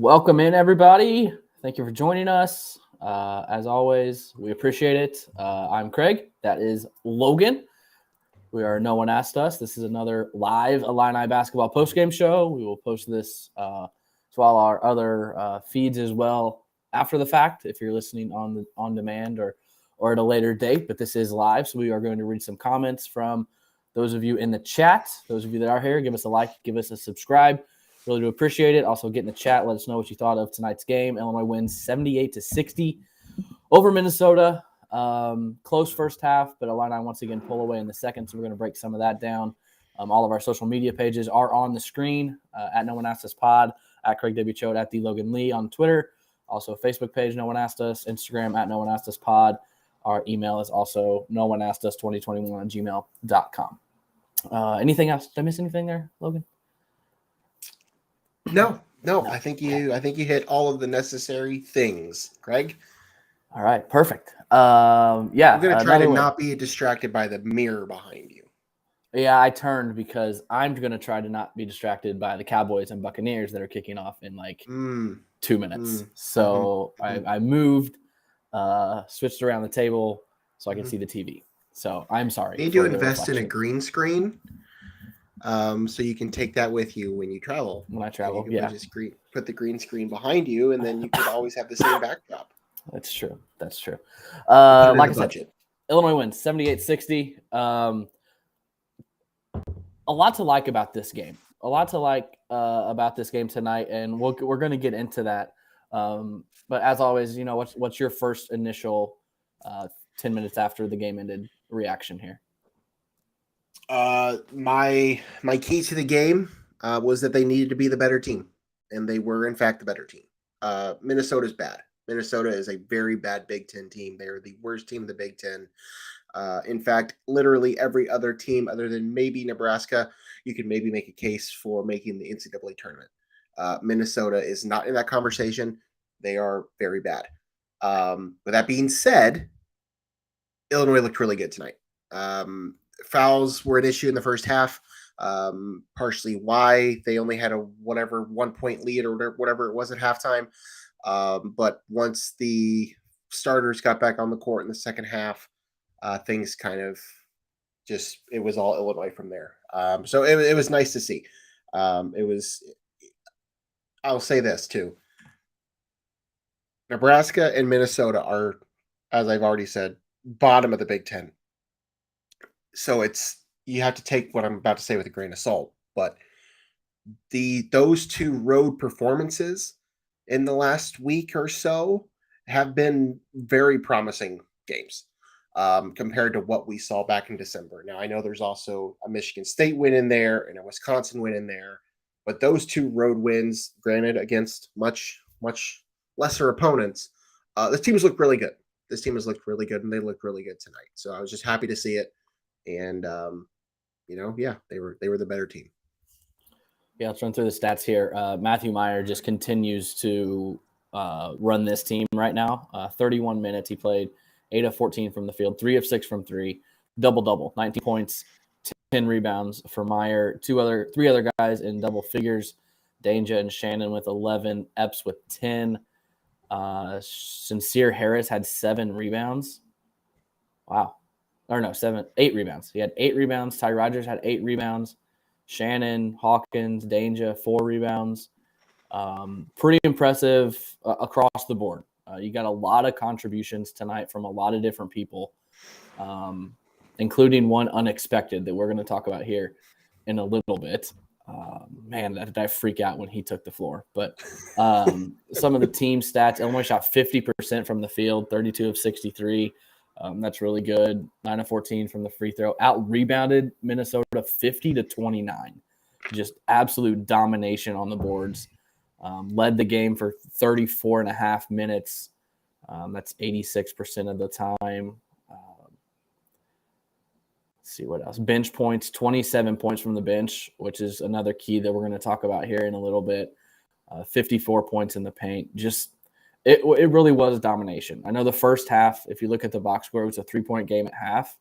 Welcome in, everybody. Thank you for joining us. As always, we appreciate it. I'm Craig. That is Logan. We are No One Asked Us. This is another live Illini basketball postgame show. We will post this to all our other feeds as well after the fact, if you're listening on demand or at a later date. But this is live, so we are going to read some comments from those of you in the chat. Those of you that are here, give us a like, give us a subscribe. Really do appreciate it. Also, get in the chat. Let us know what you thought of tonight's game. Illinois wins 78-60 over Minnesota. Close first half, but Illini once again pull away in the second, so we're going to break some of that down. All of our social media pages are on the screen, at No One Asked Us Pod, at Craig W. Choate, at the Logan Lee on Twitter. Also, Facebook page, No One Asked Us. Instagram, at No One Asked Us Pod. Our email is also nooneaskedus2021@gmail.com. Anything else? Did I miss anything there, Logan? No. I think you hit all of the necessary things, Craig. All right, perfect. I'm gonna try to not be distracted by the mirror behind you. Yeah, I turned because I'm gonna try to not be distracted by the Cowboys and Buccaneers that are kicking off in 2 minutes. So I moved, switched around the table so I can see the TV. So I'm sorry. You need to invest in a green screen. So you can take that with you when you travel. When I travel, you can just put the green screen behind you, and then you could always have the same backdrop. That's true. Like I said, Illinois wins 78-60. A lot to like about this game. A lot to like about this game tonight, and we're going to get into that. But as always, what's your first initial 10 minutes after the game ended reaction here? My key to the game was that they needed to be the better team, and they were in fact the better team. Minnesota's bad. Minnesota is a very bad Big Ten team. They are the worst team in the Big Ten. In fact, literally every other team other than maybe Nebraska, you could maybe make a case for making the NCAA tournament. Minnesota is not in that conversation. They are very bad. With that being said, Illinois looked really good tonight. Fouls were an issue in the first half, partially why they only had a 1-point lead or whatever it was at halftime. But once the starters got back on the court in the second half, things kind of it was all Illinois from there. So it was nice to see. I'll say this too. Nebraska and Minnesota are, as I've already said, bottom of the Big Ten. So you have to take what I'm about to say with a grain of salt, but those two road performances in the last week or so have been very promising games compared to what we saw back in December. Now, I know there's also a Michigan State win in there and a Wisconsin win in there, but those two road wins, granted against much, much lesser opponents, the teams look really good. This team has looked really good, and they looked really good tonight. So I was just happy to see it. And, they were the better team. Yeah, let's run through the stats here. Matthew Meyer just continues to run this team right now. 31 minutes he played, 8 of 14 from the field, 3 of 6 from 3, double-double, 19 points, 10 rebounds for Meyer. 3 other guys in double figures, Danja and Shannon with 11, Epps with 10. Sincere Harris had 7 rebounds. Wow. Or no, 8 rebounds. He had 8 rebounds. Ty Rogers had 8 rebounds. Shannon, Hawkins, Danja, 4 rebounds. Pretty impressive across the board. You got a lot of contributions tonight from a lot of different people, including one unexpected that we're going to talk about here in a little bit. Man, did I freak out when he took the floor. But some of the team stats, Illinois shot 50% from the field, 32 of 63. That's really good. 9 of 14 from the free throw. Out-rebounded Minnesota 50-29. Just absolute domination on the boards. Led the game for 34.5 minutes. That's 86% of the time. Let's see what else. Bench points, 27 points from the bench, which is another key that we're going to talk about here in a little bit. 54 points in the paint. It really was domination. I know the first half, if you look at the box score, it was a 3-point game at half.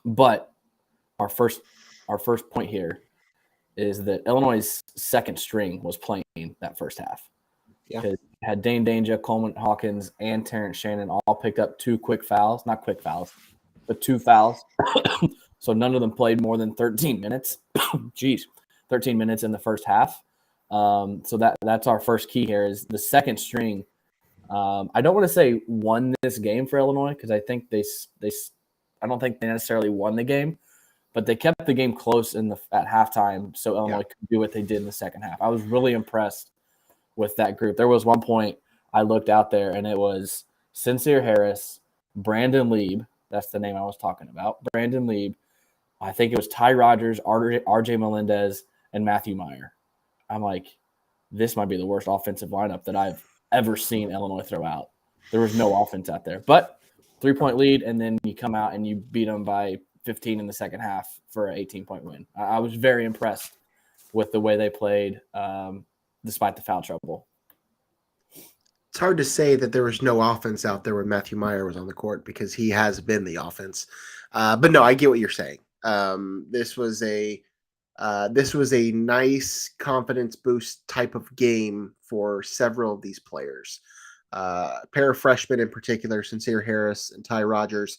But our first point here is that Illinois' second string was playing that first half. Yeah. It had Dane Danger, Coleman Hawkins, and Terrence Shannon all picked up 2 quick fouls. Not quick fouls, but 2 fouls. So none of them played more than 13 minutes. 13 minutes in the first half. So that's our first key here is the second string. I don't want to say won this game for Illinois because I think I don't think they necessarily won the game, but they kept the game close at halftime so Illinois could do what they did in the second half. I was really impressed with that group. There was one point I looked out there and it was Sincere Harris, Brandon Lieb. That's the name I was talking about. Brandon Lieb. I think it was Ty Rogers, RJ Melendez, and Matthew Meyer. I'm like, this might be the worst offensive lineup that I've ever seen Illinois throw out. There was no offense out there. But 3-point lead, and then you come out and you beat them by 15 in the second half for an 18-point win. I was very impressed with the way they played despite the foul trouble. It's hard to say that there was no offense out there when Matthew Meyer was on the court because he has been the offense. But no, I get what you're saying. This was a nice confidence boost type of game for several of these players. A pair of freshmen in particular, Sincere Harris and Ty Rogers,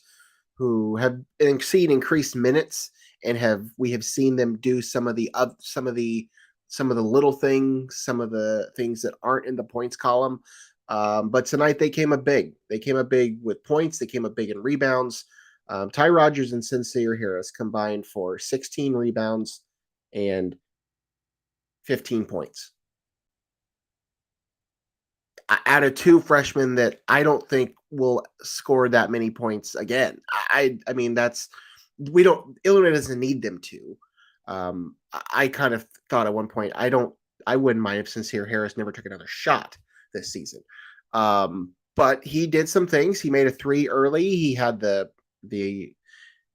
who have seen increased minutes and we have seen them do some of the little things, some of the things that aren't in the points column. But tonight they came up big. They came up big with points. They came up big in rebounds. Ty Rogers and Sincere Harris combined for 16 rebounds and 15 points. Out of 2 freshmen that I don't think will score that many points again. Illinois doesn't need them to. I kind of thought at one point, I wouldn't mind if Sincere Harris never took another shot this season. But he did some things. He made a 3 early. He had the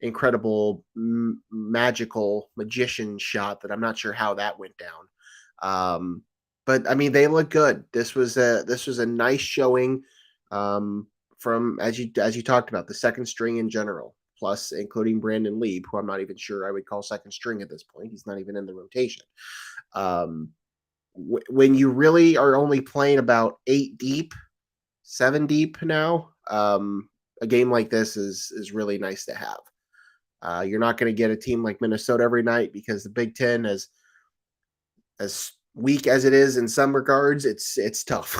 incredible magical magician shot that I'm not sure how that went down. But I mean, they look good. This was a nice showing from as you talked about the second string in general, plus including Brandon Lieb, who I'm not even sure I would call second string at this point. He's not even in the rotation. When you really are only playing about 8 deep, 7 deep now, a game like this is really nice to have. You're not going to get a team like Minnesota every night because the Big Ten, as weak as it is in some regards, it's tough.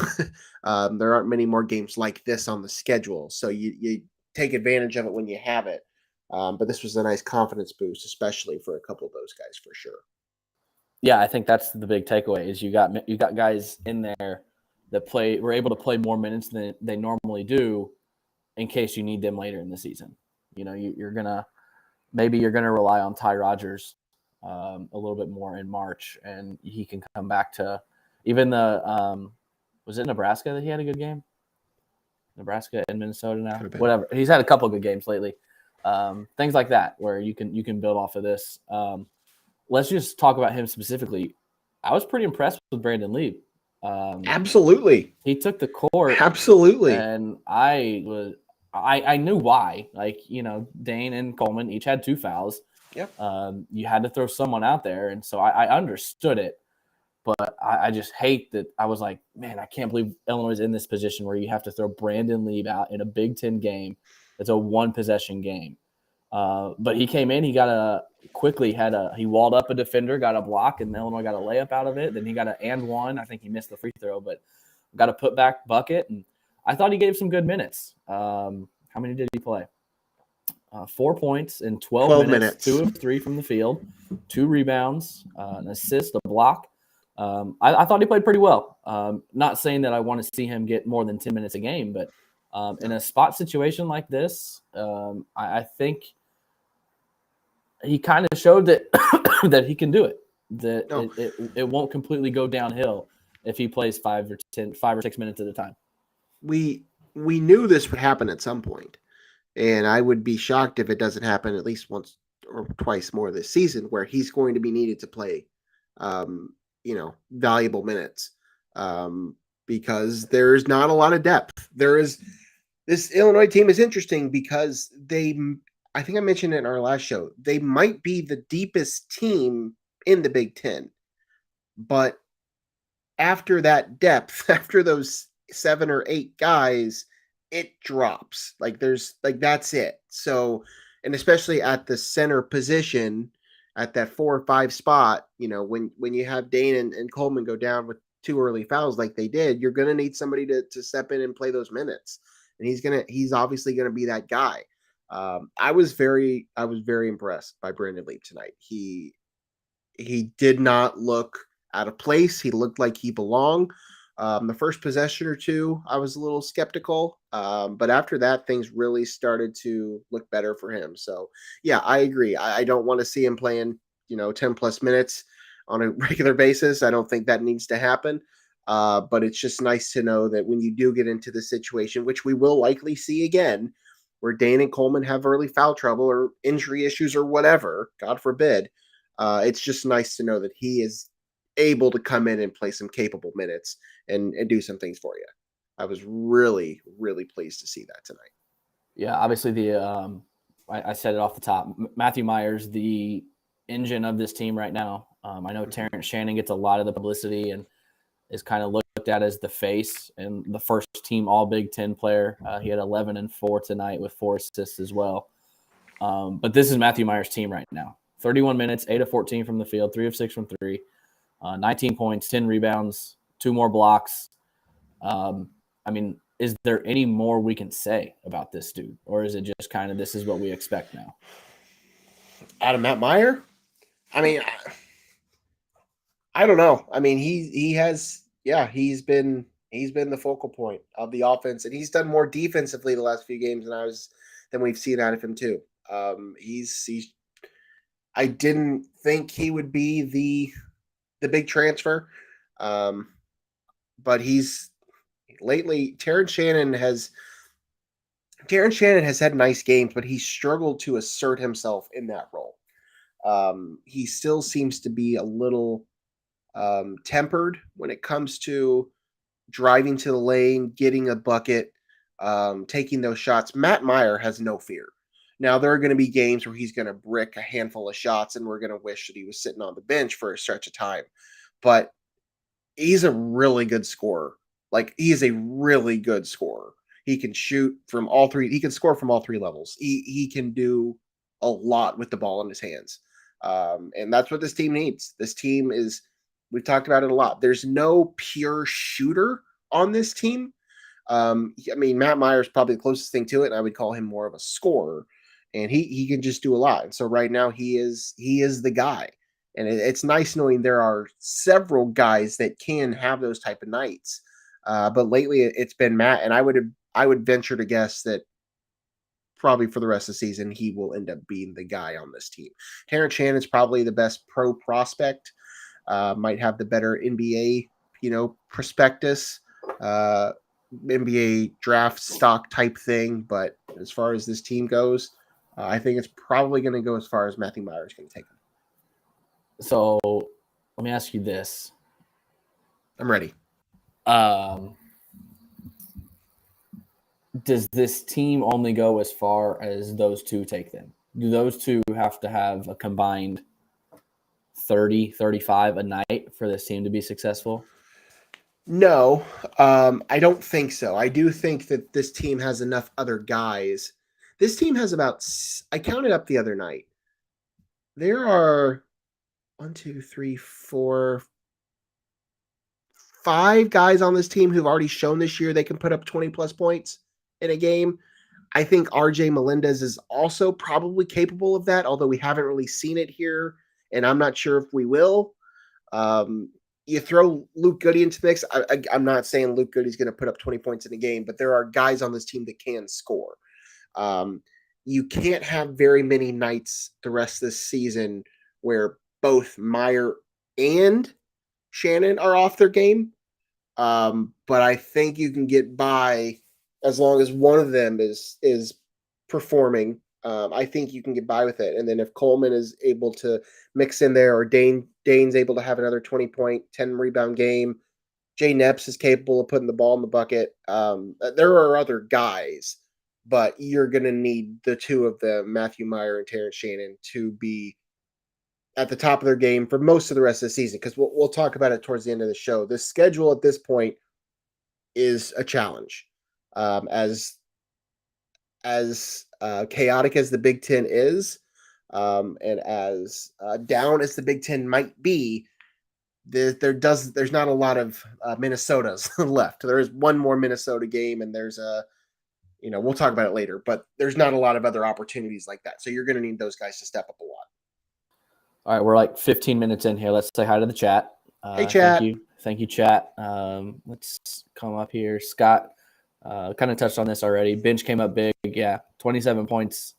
There aren't many more games like this on the schedule, so you take advantage of it when you have it. But this was a nice confidence boost, especially for a couple of those guys for sure. Yeah, I think that's the big takeaway is you got guys in there that were able to play more minutes than they normally do in case you need them later in the season. You know, you're gonna rely on Ty Rogers a little bit more in March, and he can come back to even was it Nebraska that he had a good game? Nebraska and Minnesota now, whatever. He's had a couple of good games lately. Things like that where you can build off of this. Let's just talk about him specifically. I was pretty impressed with Brandon Lieb. Absolutely, he took the court. Absolutely, and I knew why. Like, you know, Dane and Coleman each had 2 fouls. Yep. You had to throw someone out there, and so I understood it. But I just hate that. I was like, man, I can't believe Illinois is in this position where you have to throw Brandon Lieb out in a Big Ten game. It's a 1-possession game. But he came in. He he walled up a defender, got a block, and Illinois got a layup out of it. Then he got an and one. I think he missed the free throw, but got a putback bucket. And I thought he gave some good minutes. How many did he play? 4 points in 12 minutes, 2 of 3 from the field, 2 rebounds, an assist, a block. I thought he played pretty well. Not saying that I want to see him get more than 10 minutes a game, but in a spot situation like this, I think he kind of showed that that he can do it. It won't completely go downhill if he plays 5 or 6 minutes at a time. We knew this would happen at some point. And I would be shocked if it doesn't happen at least once or twice more this season where he's going to be needed to play, valuable minutes because there's not a lot of depth. This Illinois team is interesting because I think I mentioned it in our last show, they might be the deepest team in the Big Ten. But after that depth, after those 7 or 8 guys, it drops. That's it. So, and especially at the center position, at that 4 or 5 spot, when you have Dane and Coleman go down with 2 early fouls like they did, you're gonna need somebody to step in and play those minutes. And he's obviously gonna be that guy. I was very impressed by Brandon Lieb tonight. He did not look out of place. He looked like he belonged. The first possession or two, I was a little skeptical. But after that, things really started to look better for him. So, yeah, I agree. I don't want to see him playing, 10 plus minutes on a regular basis. I don't think that needs to happen. But it's just nice to know that when you do get into the situation, which we will likely see again, where Dane and Coleman have early foul trouble or injury issues or whatever, God forbid, it's just nice to know that he is able to come in and play some capable minutes and do some things for you. I was really, really pleased to see that tonight. Yeah, obviously I said it off the top. Matthew Meyer's the engine of this team right now. I know Terrence Shannon gets a lot of the publicity and is kind of looked at as the face and the first team All Big Ten player. He had 11 and 4 tonight with 4 assists as well. But this is Matthew Meyer's team right now. 31 minutes, 8 of 14 from the field, 3 of 6 from 3, 19 points, 10 rebounds, 2 more blocks. Is there any more we can say about this dude? Or is it just kind of this is what we expect now? Out of Matt Meyer? I don't know. He's been the focal point of the offense, and he's done more defensively the last few games than we've seen out of him too. I didn't think he would be the big transfer, but he's lately. Terrence Shannon has had nice games, but he struggled to assert himself in that role. He still seems to be a little tempered when it comes to driving to the lane, getting a bucket, taking those shots. Matt Meyer has no fear. Now, there are going to be games where he's going to brick a handful of shots, and we're going to wish that he was sitting on the bench for a stretch of time. But he's a really good scorer. He is a really good scorer. He can shoot from all three. He can score from all 3 levels. He can do a lot with the ball in his hands. And that's what this team needs. This team is, we've talked about it a lot. There's no pure shooter on this team. Matt Meyer is probably the closest thing to it, and I would call him more of a scorer. And he can just do a lot. And so right now he is the guy. And it's nice knowing there are several guys that can have those type of nights. But lately it's been Matt, and I would venture to guess that probably for the rest of the season he will end up being the guy on this team. Terrence Shannon's probably the best pro prospect. Might have the better NBA, prospectus, NBA draft stock type thing. But as far as this team goes, I think it's probably going to go as far as Matthew Meyer is going to take him. So let me ask you this. I'm ready. Does this team only go as far as those two take them? Do those two have to have a combined 30, 35 a night for this team to be successful? No, I don't think so. I do think that this team has enough other guys. This team has I counted up the other night. There are 1, 2, 3, 4, 5 guys on this team who've already shown this year they can put up 20 plus points in a game. I think RJ Melendez is also probably capable of that, although we haven't really seen it here, and I'm not sure if we will. You throw Luke Goody into the mix. I'm not saying Luke Goody's going to put up 20 points in a game, but there are guys on this team that can score. You can't have very many nights the rest of this season where both Meyer and Shannon are off their game. But I think you can get by as long as one of them is performing. I think you can get by with it. And then if Coleman is able to mix in there, or Dane's able to have another 20-point, 10-rebound game, Jay Nepps is capable of putting the ball in the bucket. There are other guys, but you're going to need the two of them, Matthew Meyer and Terrence Shannon, to be at the top of their game for most of the rest of the season, because we'll talk about it towards the end of the show. The schedule at this point is a challenge. As chaotic as the Big Ten is, and as down as the Big Ten might be, there's not a lot of Minnesotas left. There is one more Minnesota game, and there's we'll talk about it later, but there's not a lot of other opportunities like that. So you're going to need those guys to step up a lot. All right, we're like 15 minutes in here. Let's say hi to the chat. Hey, chat. Thank you, chat. Let's come up here. Scott kind of touched on this already. Bench came up big. Yeah, 27 points.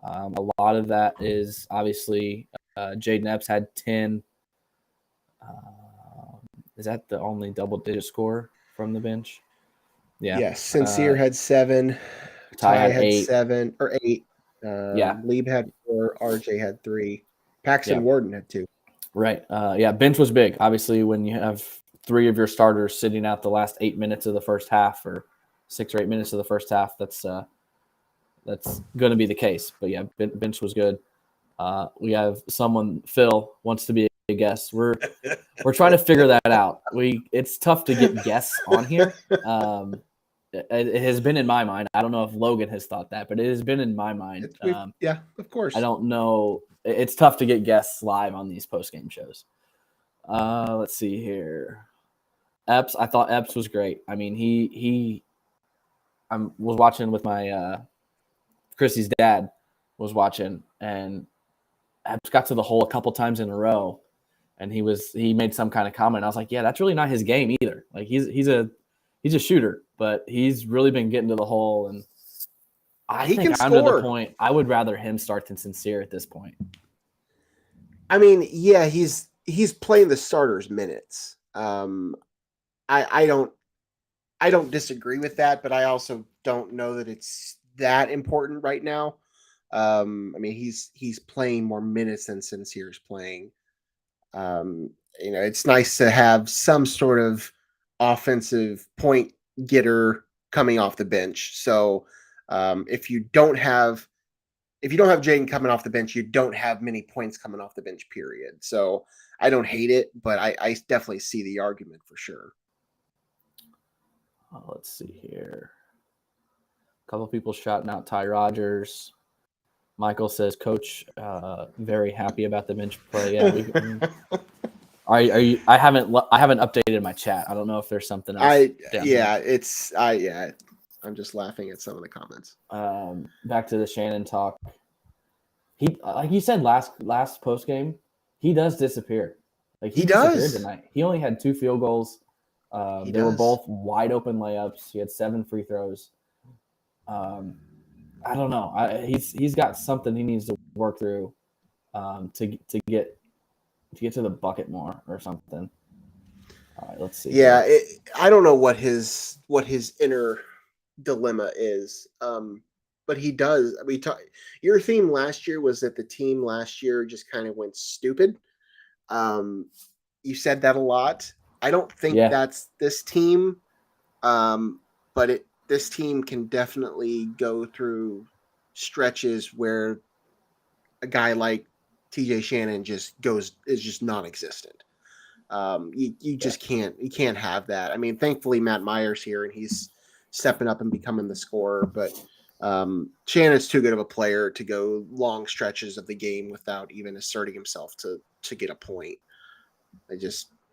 A lot of that is obviously Jaden Epps had 10. Is that the only double-digit score from the bench? Yeah. Yes, Sincere had 7. Ty had 8. 7 or 8. Lieb had 4. RJ had 3. Paxton Warden had 2. Right. Bench was big. Obviously, when you have 3 of your starters sitting out the last 8 minutes of the first half, or 6 or 8 minutes of the first half, that's going to be the case. But yeah, bench was good. We have someone, Phil, wants to be a guest. We're trying to figure that out. It's tough to get guests on here. It has been in my mind. I don't know if Logan has thought that, but it has been in my mind. Yeah, of course. I don't know. It's tough to get guests live on these post-game shows. Let's see here. Epps, I thought Epps was great. I mean, I was watching with my Chrissy's dad was watching, and Epps got to the hole a couple times in a row, and he made some kind of comment. I was like, yeah, that's really not his game either. Like he's a shooter, but he's really been getting to the hole, and I think I'm to the point I would rather him start than Sincere at this point. I mean, yeah, he's playing the starters minutes. I don't disagree with that, but I also don't know that it's that important right now. I mean, he's playing more minutes than Sincere's playing. It's nice to have some sort of offensive point getter coming off the bench. So if you don't have Jaden coming off the bench, you don't have many points coming off the bench, period. So I don't hate it, but I definitely see the argument for sure. Let's see here. A couple of people shouting out Ty Rogers. Michael says, "Coach, very happy about the bench play." Yeah, are you? I haven't updated my chat. I don't know if there's something else. I'm just laughing at some of the comments. Back to the Shannon talk. He, like you said last post game, he does disappear. Like he disappeared tonight. He only had 2 field goals. They were both wide open layups. He had 7 free throws. I don't know. He's got something he needs to work through to get to the bucket more or something. All right, let's see. Yeah, I don't know what his inner dilemma is, but he does. I mean, your theme last year was that the team last year just kind of went stupid. You said that a lot. I don't think that's this team, but this team can definitely go through stretches where a guy like TJ Shannon is just non-existent. You just can't have that. I mean, thankfully Matt Meyer's here and he's stepping up and becoming the scorer, but Shannon's too good of a player to go long stretches of the game without even asserting himself to get a point.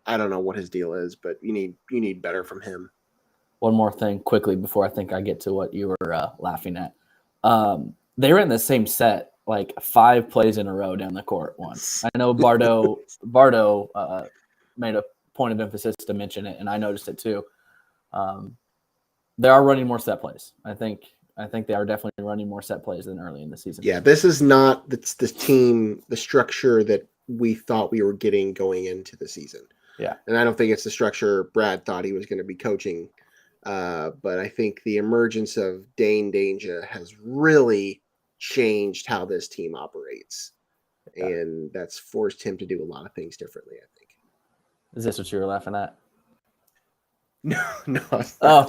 I don't know what his deal is, but you need better from him. One more thing quickly before I think I get to what you were laughing at. They were in the same set, like 5 plays in a row down the court once. I know Bardo made a point of emphasis to mention it, and I noticed it too. They are running more set plays. I think they are definitely running more set plays than early in the season. Yeah, this is not the team, the structure that we thought we were getting going into the season. Yeah. And I don't think it's the structure Brad thought he was going to be coaching. But I think the emergence of Dane Danger has really changed how this team operates. Yeah. And that's forced him to do a lot of things differently, I think. Is this what you were laughing at? No. Oh.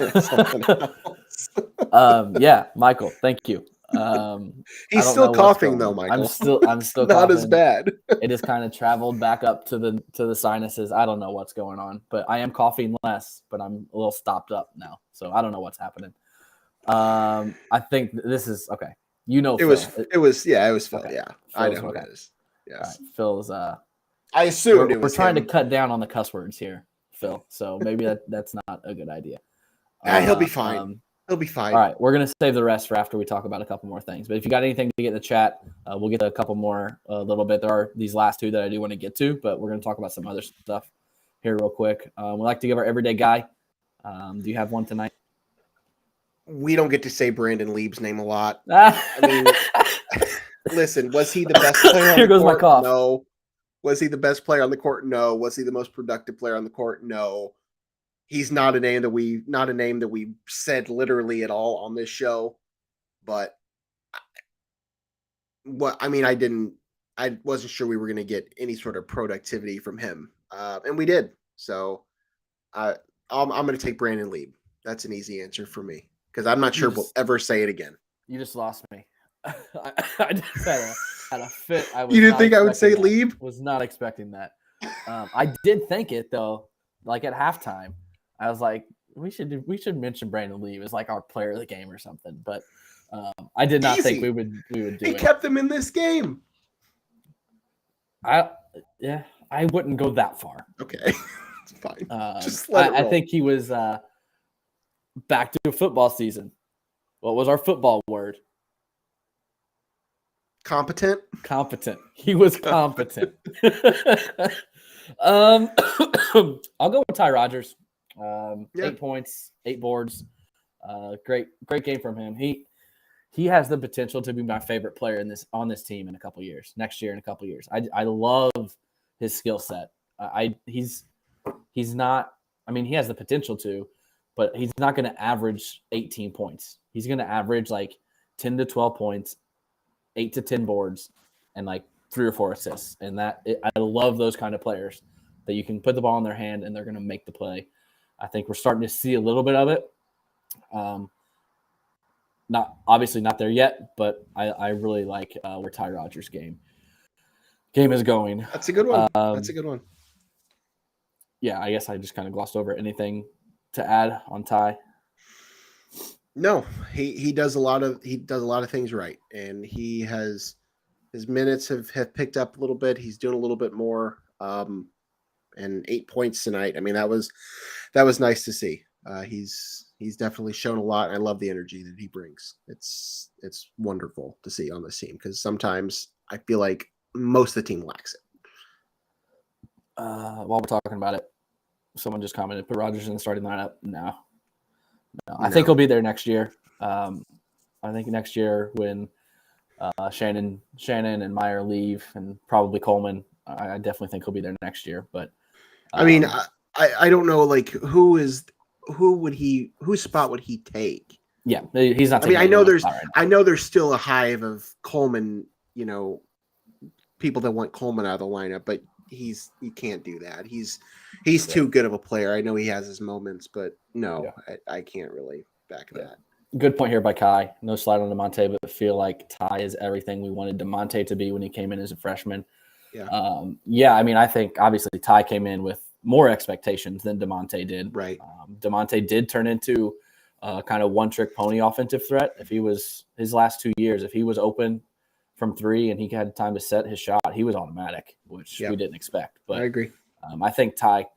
Yeah, Michael, thank you. He's I don't still know what's coughing going though, on. Michael. I'm still Not coughing. as bad. It has kind of traveled back up to the sinuses. I don't know what's going on, but I am coughing less, but I'm a little stopped up now. So I don't know what's happening. I think this is okay. You know, It Phil. was Phil. Okay. Yeah, I know Phil's who okay. it is. All Yes, right. Phil's I assumed it we're was trying him. to cut down on the cuss words here, Phil. So maybe that's not a good idea. He'll be fine. He'll be fine. All right, we're gonna save the rest for after we talk about a couple more things. But if you got anything to get in the chat, we'll get to a couple more a little bit. There are these last two that I do want to get to, but we're gonna talk about some other stuff here real quick. We like to give our everyday guy. Do you have one tonight? We don't get to say Brandon Lieb's name a lot. I mean, listen, was he the best player on Here the goes my court? cough. No. Was he the best player on the court? No. Was he the most productive player on the court? No. He's not a name that we said literally at all on this show. But I wasn't sure we were going to get any sort of productivity from him, and we did. So I'm going to take Brandon Lieb. That's an easy answer for me because I'm not sure we'll ever say it again. You just lost me. I just had a fit. You didn't think I would say Lieb? Was not expecting that. I did think it though. Like at halftime, I was like, we should mention Brandon Lieb as like our player of the game or something. But I did not think we would do it. He kept them in this game. I wouldn't go that far. Okay, it's fine. Just let it roll. I think he was back to a football season. What was our football word? Competent. He was competent. I'll go with Ty Rodgers. 8 points, 8 boards. Great game from him. He has the potential to be my favorite player on this team in a couple years. Next year in a couple years. I love his skill set. He's not. I mean, he has the potential to, but he's not going to average 18 points. He's going to average like 10 to 12 points, 8 to 10 boards, and like 3 or 4 assists. And I love those kind of players that you can put the ball in their hand and they're going to make the play. I think we're starting to see a little bit of it. Obviously not there yet, but I really like where Ty Rodgers' game is going. That's a good one. Yeah, I guess I just kind of glossed over anything to add on Ty. No, he does a lot of things right, and his minutes have picked up a little bit. He's doing a little bit more, and 8 points tonight. I mean, that was nice to see. He's definitely shown a lot. I love the energy that he brings. It's wonderful to see on this team because sometimes I feel like most of the team lacks it. While we're talking about it, someone just commented, put Rodgers in the starting lineup. No. I think he'll be there next year. I think next year when Shannon and Meyer leave and probably Coleman, I definitely think he'll be there next year. But I mean, I don't know, like whose spot would he take? Yeah, he's not. I mean, I know there's still a hive of Coleman, people that want Coleman out of the lineup, but you can't do that. He's too good of a player. I know he has his moments, but no, yeah. I can't really back that. Good point here by Kai. No slide on DeMonte, but I feel like Ty is everything we wanted DeMonte to be when he came in as a freshman. Yeah. I mean, I think obviously Ty came in with more expectations than DeMonte did. Right. DeMonte did turn into kind of one-trick pony offensive threat. If he was his last 2 years, if he was open from 3 and he had time to set his shot, he was automatic, which we didn't expect. But I agree. I think Ty,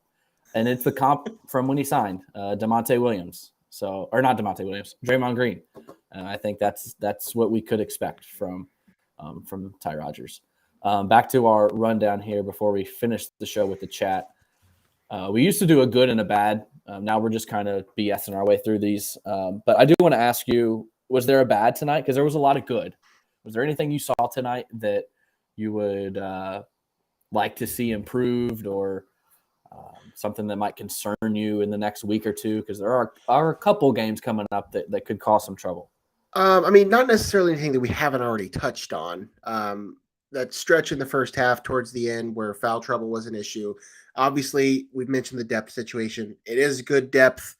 and it's the comp from when he signed DeMonte Williams. So, or not DeMonte Williams, Draymond Green. I think that's what we could expect from Ty Rodgers. Back to our rundown here before we finish the show with the chat. We used to do a good and a bad. Now we're just kind of BSing our way through these. But I do want to ask you, was there a bad tonight? Because there was a lot of good. Was there anything you saw tonight that you would like to see improved or something that might concern you in the next week or two? Because there are a couple games coming up that could cause some trouble. I mean, not necessarily anything that we haven't already touched on. That stretch in the first half towards the end where foul trouble was an issue. Obviously, we've mentioned the depth situation. It is good depth,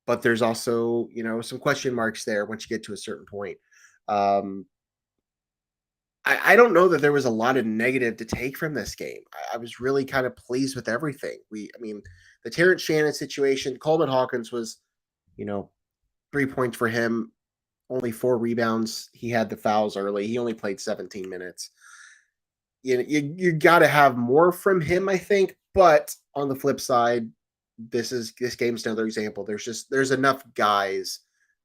but there's also, some question marks there once you get to a certain point. I don't know that there was a lot of negative to take from this game. I was really kind of pleased with everything. The Terrence Shannon situation, Coleman Hawkins was, 3 points for him, only 4 rebounds. He had the fouls early. He only played 17 minutes. You got to have more from him, I think. But on the flip side, this game's another example. There's enough guys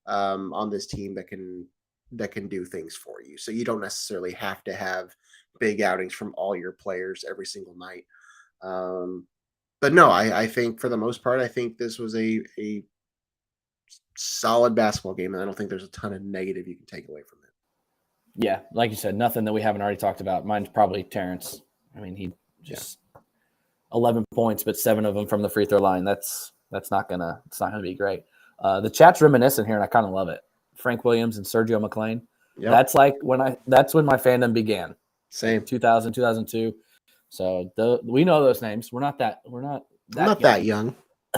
on this team that can do things for you. So you don't necessarily have to have big outings from all your players every single night. But no, I think for the most part, I think this was a solid basketball game, and I don't think there's a ton of negative you can take away from it. Yeah, like you said, nothing that we haven't already talked about. Mine's probably Terrence. I mean, he just 11 points, but 7 of them from the free throw line. It's not gonna be great. The chat's reminiscent here, and I kind of love it. Frank Williams and Sergio McClain. Yep. That's when my fandom began. Same. 2000, 2002. So we know those names. We're not that young.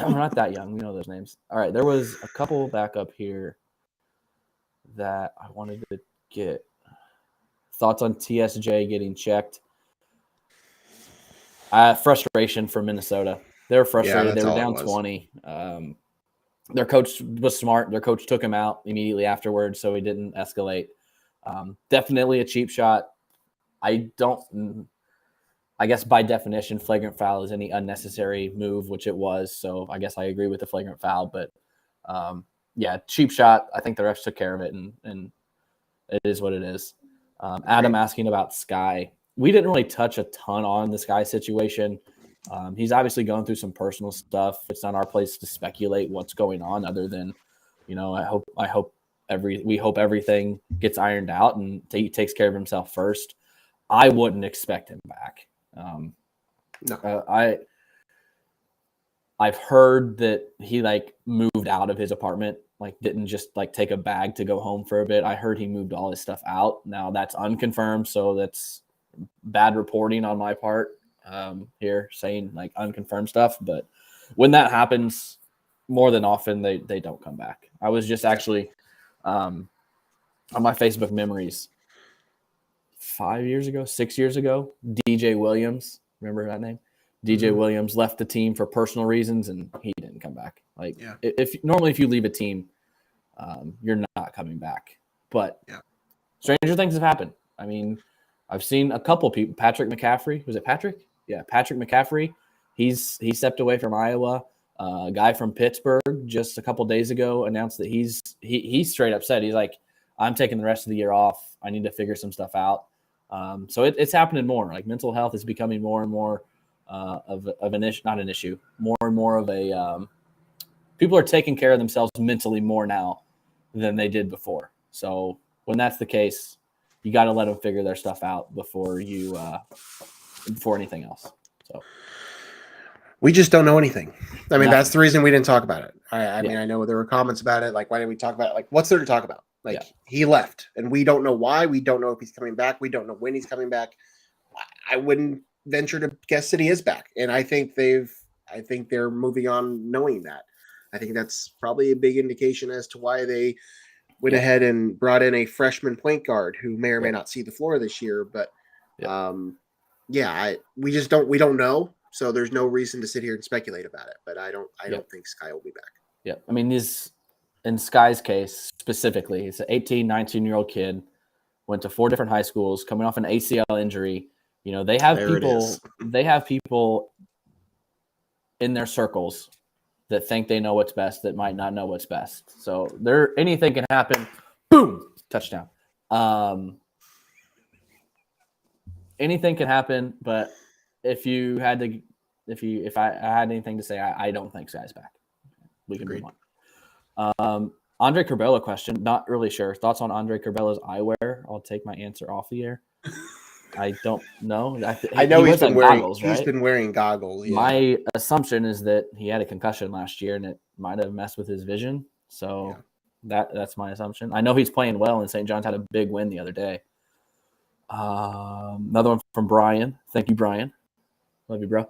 We're not that young. We know those names. All right, there was a couple back up here that I wanted to get. Thoughts on TSJ getting checked? Frustration for Minnesota. They were frustrated. They were down 20. Their coach was smart. Their coach took him out immediately afterwards, so he didn't escalate. Definitely a cheap shot. I guess by definition, flagrant foul is any unnecessary move, which it was. So I guess I agree with the flagrant foul. But, cheap shot. I think the refs took care of it, and it is what it is. Adam asking about Sky. We didn't really touch a ton on the Sky situation. He's obviously going through some personal stuff. It's not our place to speculate what's going on, other than, we hope everything gets ironed out and he takes care of himself first. I wouldn't expect him back. No. I've heard that he moved out of his apartment, didn't just take a bag to go home for a bit. I heard he moved all his stuff out. Now that's unconfirmed, so that's bad reporting on my part here, saying unconfirmed stuff. But when that happens, more than often they don't come back. I was just actually on my Facebook memories 6 years ago, DJ Williams, remember that name? DJ Williams left the team for personal reasons, and he didn't come back. If normally if you leave a team, you're not coming back. But stranger things have happened. I mean, I've seen a couple people. Patrick McCaffrey, was it Patrick? Yeah, Patrick McCaffrey. He stepped away from Iowa. A guy from Pittsburgh just a couple days ago announced that he straight up said, he's like, I'm taking the rest of the year off. I need to figure some stuff out. So it's happening more. Mental health is becoming more and more of an issue, not an issue, more and more of a people are taking care of themselves mentally more now than they did before. So when that's the case, you got to let them figure their stuff out before anything else. So we just don't know anything. I mean, that's the reason we didn't talk about it. I mean, I know there were comments about it. Why didn't we talk about it? What's there to talk about? He left, and we don't know why. We don't know if he's coming back. We don't know when he's coming back. I wouldn't venture to guess that he is back, and I think they're moving on knowing that. I think that's probably a big indication as to why they went ahead and brought in a freshman point guard who may or may not see the floor this year. But we don't know, so there's no reason to sit here and speculate about it. But I don't think Sky will be back. Yeah, I mean, in Sky's case specifically, he's an 18, 19-year-old kid, went to 4 different high schools, coming off an ACL injury. They have people in their circles that think they know what's best that might not know what's best. So anything can happen. Boom, touchdown. Anything can happen, but if I had anything to say, I don't think Sky's back. We can move on. Andre Curbelo question. Not really sure. Thoughts on Andre Curbelo's eyewear? I'll take my answer off the air. I don't know. I know he's been wearing goggles. Yeah. My assumption is that he had a concussion last year and it might have messed with his vision. So that's my assumption. I know he's playing well, and St. John's had a big win the other day. Another one from Brian. Thank you, Brian. Love you, bro.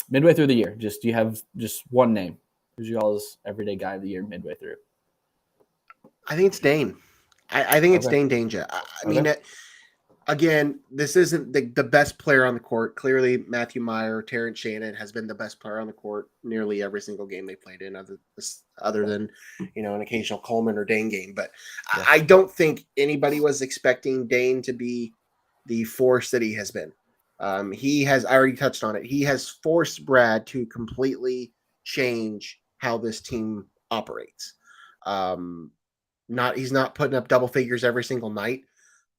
Midway through the year, do you have just one name? Who's y'all's everyday guy of the year midway through? I think it's Dane. I think it's Okay. Dane Danger. I mean, Okay. again, this isn't the best player on the court. Clearly, Matthew Meyer, Terrence Shannon has been the best player on the court nearly every single game they played in, other than an occasional Coleman or Dane game. But Yeah. I don't think anybody was expecting Dane to be the force that he has been. He has. I already touched on it. He has forced Brad to completely change how this team operates. Um, he's not putting up double figures every single night,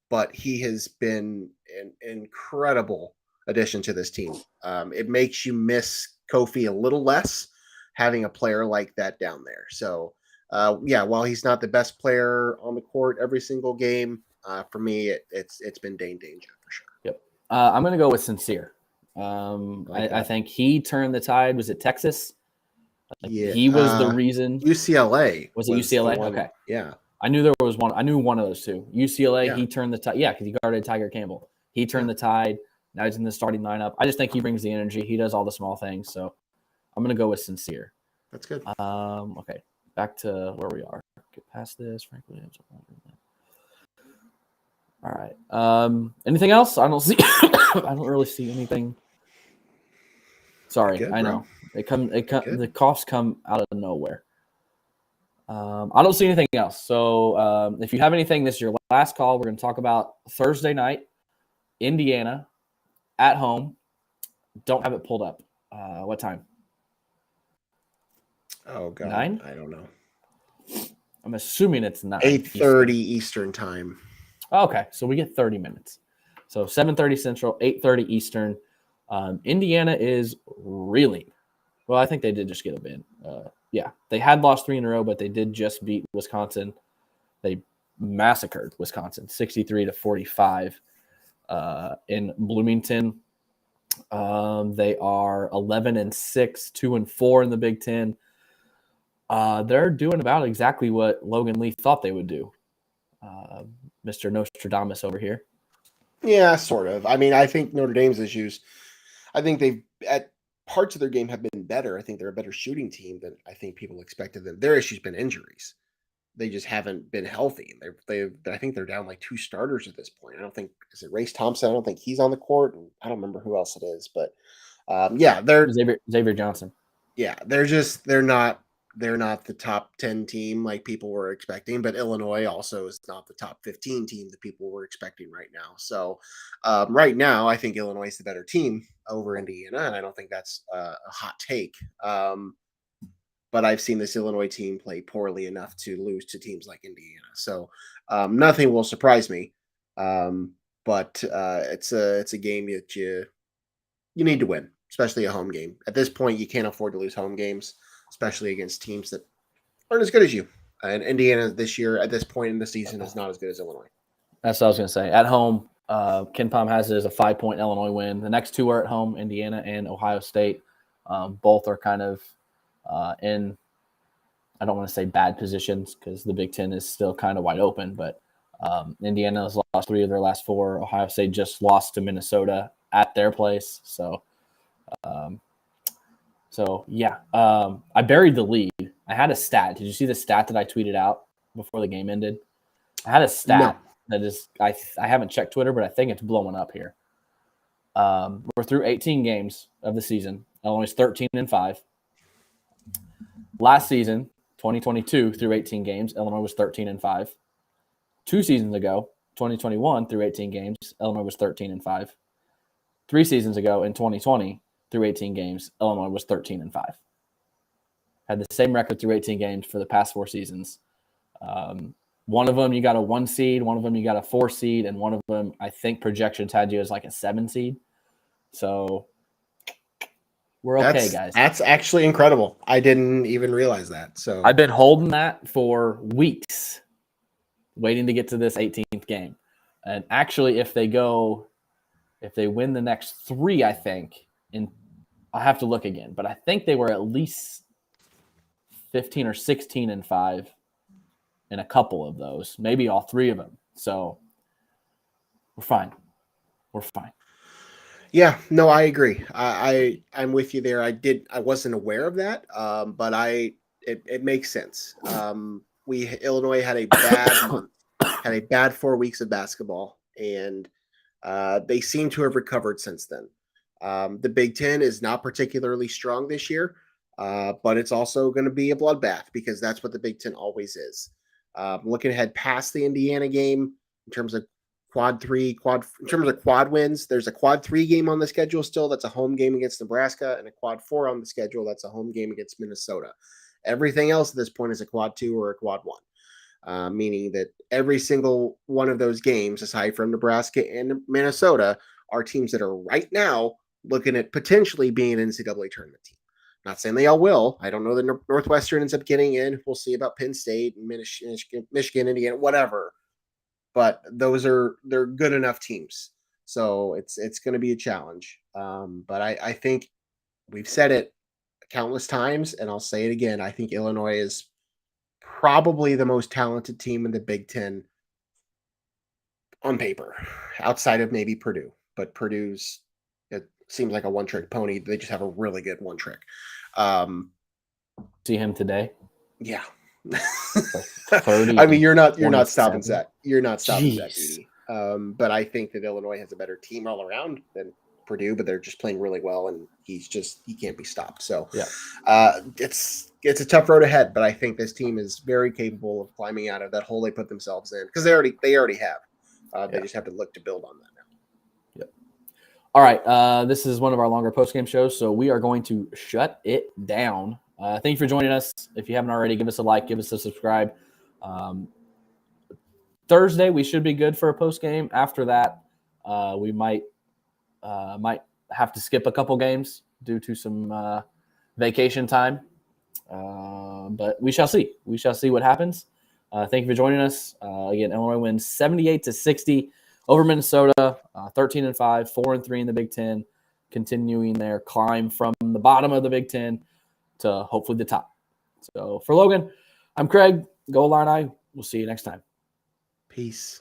but he has been an incredible addition to this team. It makes you miss Kofi a little less having a player like that down there. So, yeah, while he's not the best player on the court every single game, for me, it's been Dane Danger for sure. Yep. I'm going to go with Sincere. I think he turned the tide. Was it Texas? Yeah, He was the reason. UCLA Was it UCLA? Okay. Yeah. I knew there was one. I knew one of those two. UCLA, Yeah. he turned the tide. Yeah, because he guarded Tiger Campbell. He turned Yeah. the tide. Now he's in the starting lineup. I just think he brings the energy. He does all the small things. So I'm going to go with Sincere. That's good. Okay. Back to where we are. Get past this, frankly. All right. Anything else? I don't see. I don't really see anything. Sorry, Good, I bro. know the coughs come out of nowhere. I don't see anything else. So if you have anything, this is your last call. We're going to talk about Thursday night, Indiana, at home. Don't have it pulled up. What time? Oh God, 9? I don't know. I'm assuming it's 9. 8:30 Eastern time. Okay, so we get 30 minutes. So 7:30 Central, 8:30 Eastern. Indiana is reeling. Well, I think they did just get a win. Yeah, they had lost 3 in a row, but they did just beat Wisconsin. They massacred Wisconsin, 63-45 in Bloomington. They are 11-6, 2-4 in the Big Ten. They're doing about exactly what Logan Lee thought they would do. Mr. Nostradamus over here. Yeah, sort of. I mean, I think Notre Dame's issues. I think they've at parts of their game have been better. I think they're a better shooting team than I think people expected them. Their issue's been injuries. They just haven't been healthy. I think they're down like 2 starters at this point. I don't think is it Race Thompson. I don't think he's on the court. And I don't remember who else it is, but yeah, Xavier Johnson. Yeah, they're not the top 10 team like people were expecting, but Illinois also is not the top 15 team that people were expecting right now. So right now, I think Illinois is the better team over Indiana, and I don't think that's a hot take. But I've seen this Illinois team play poorly enough to lose to teams like Indiana. So nothing will surprise me. But it's a game that you need to win, especially a home game. At this point, you can't afford to lose home games, especially against teams that aren't as good as you. And Indiana this year, at this point in the season, is not as good as Illinois. That's what I was going to say. At home, Ken Pom has it as a 5-point Illinois win. The next 2 are at home, Indiana and Ohio State. Both are kind of in, I don't want to say bad positions because the Big Ten is still kind of wide open, but Indiana has lost 3 of their last 4. Ohio State just lost to Minnesota at their place. So yeah, I buried the lead. I had a stat. Did you see the stat that I tweeted out before the game ended? I had a stat that is, I haven't checked Twitter, but I think it's blowing up here. We're through 18 games of the season. Illinois 13-5. Last season, 2022, through 18 games, Illinois was 13-5. 2 seasons ago, 2021, through 18 games, Illinois was 13-5. 3 seasons ago, in 2020, through 18 games, Illinois was 13-5. Had the same record through 18 games for the past 4 seasons. One of them you got a 1 seed, one of them you got a 4 seed, and one of them I think projections had you as like a 7 seed. So we're okay, guys. That's actually incredible. I didn't even realize that. So I've been holding that for weeks, waiting to get to this 18th game. And actually, if they win the next 3, I think, and I'll have to look again, but I think they were at least 15 or 16-5 in a couple of those, maybe all 3 of them. So we're fine. We're fine. Yeah, no, I agree. I'm with you there. I wasn't aware of that, but it makes sense. Illinois had a bad month, had a bad 4 weeks of basketball, and they seem to have recovered since then. The Big Ten is not particularly strong this year, but it's also going to be a bloodbath because that's what the Big Ten always is. Looking ahead past the Indiana game in terms of in terms of quad wins, there's a quad 3 game on the schedule still. That's a home game against Nebraska, and a quad 4 on the schedule. That's a home game against Minnesota. Everything else at this point is a quad 2 or a quad 1. Meaning that every single one of those games, aside from Nebraska and Minnesota, are teams that are right now looking at potentially being an NCAA tournament team. Not saying they all will. I don't know that Northwestern ends up getting in. We'll see about Penn State and Michigan, Indiana, whatever. But they're good enough teams. So it's going to be a challenge. But I think we've said it countless times, and I'll say it again. I think Illinois is probably the most talented team in the Big Ten on paper, outside of maybe Purdue. But it seems like a one-trick pony. They just have a really good one trick. See him today? Yeah. 30, I mean, you're not stopping Zach. You're not stopping Zach Jeez. Edey. But I think that Illinois has a better team all around than Purdue, but they're just playing really well, and he can't be stopped. So yeah, it's a tough road ahead, but I think this team is very capable of climbing out of that hole they put themselves in, because they already have. They just have to look to build on that now. Yep. All right. This is one of our longer post-game shows, so we are going to shut it down. Thank you for joining us. If you haven't already, give us a like, give us a subscribe. Thursday, we should be good for a post-game. After that, we might have to skip a couple games due to some vacation time. But we shall see. We shall see what happens. Thank you for joining us. Again, Illinois wins 78-60 over Minnesota, 13-5, 4-3 in the Big Ten, continuing their climb from the bottom of the Big Ten to hopefully the top. So for Logan, I'm Craig. Go Illini. We'll see you next time. Peace.